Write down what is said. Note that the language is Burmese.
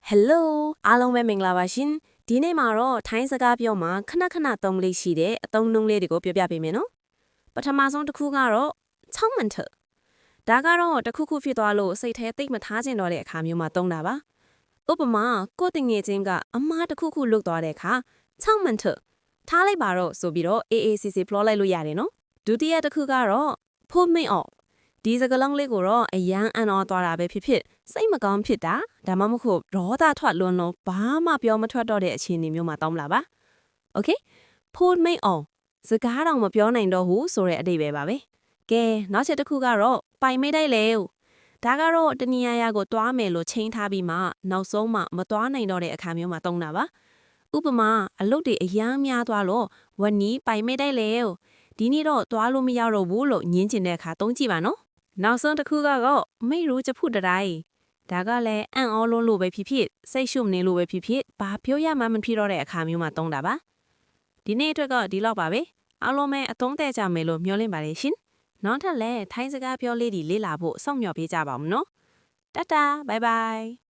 Hello အားလုံးပဲမင်္ဂလာပါရှင်ဒီနေ့မှာတော့ထိုင်းစကားပြောမှာခဏသုံးလေးရှိတဲ့အသုံးနှုန်းလေးတွေကိုပြောပြပေးမယ်နော်ပထမဆုံးတစ်ခုကတော့ချောင်းမန်ထဒါကတော့တစ်ခုခုဖြစ်သွားလို့စိတ်ထဲသိပ်မထားချင်တော့တဲ့အခါမျိုးမှာသုံးတာပါဥပမာကိုတငယ်ချင်းကအမားတစ်ခုခုလုတ်သွားတဲ့အခါချောင်းမန်ထထားလိုက်ပါတော့ဆိုပြီးတော့အေးအေးဆေးဆေးဖလောလိုက်လို့ရတယ်နော်ဒုတိယတစ်ခုကတော့ pull me offဒီစကားလုံးလေးကိုတော့အရန်အံ့ဩသွားတာပဲဖြစ်စိတ်မကောင်းဖြစ်တာဒါမှမဟုတ်ဒေါသထွက်လွန်းလို့ဘာမှပြောမထွက်တော့တဲ့အခြေအနေမျိုးမှာတောင်းလာပါ Okay pull me on စကားတော့မပြောနိုင်တော့ဘူးဆိုတဲ့အဓိပ္ပာယ်ပါပဲကဲနောက်ချက်တစ်ခုကတော့ပိုင်မိတ်လိုက်လေဒါကတော့တနည်းအားကိုတွားမယ်လို့ချိန်ထားပြီးမှနောက်ဆုံးမှမတွားနိုင်တော့တဲ့အခါမျိုးမှာတုံးတာပါဥပမာအလုပ်တွေအရန်များသွားလို့ဝန်ကြီးပိုင်မိတ်လိုက်လေဒီနေ့တော့တွားလို့မရတော့ဘူးလို့ညင်းချင်တဲ့အခါတုံးကြည့်ပါနော်နောက်ဆုံးတစ်ခုကတော့မိรู้จะพูดอะไรဒါကလည်းအံ့ဩလွန်းလို့ပဲဖြစ်စိတ်ရှုပ်နေလို့ပဲဖြစ်ဘာပြောရမှမဖြစ်တော့တဲ့အခါမျိုးမှာတုံးတာပါဒီနေ့အတွက်ကဒီလောက်ပါပဲအားလုံးပဲအသုံးတဲ့ကြမယ်လို့မျှော်လင့်ပါတယ်ရှင်နောက်ထပ်လည်းထိုင်းစကားပြောလေးတွေလေ့လာဖို့စောင့်မျှော်ပေးကြပါဦးနော်တတာဘိုင်ဘိုင်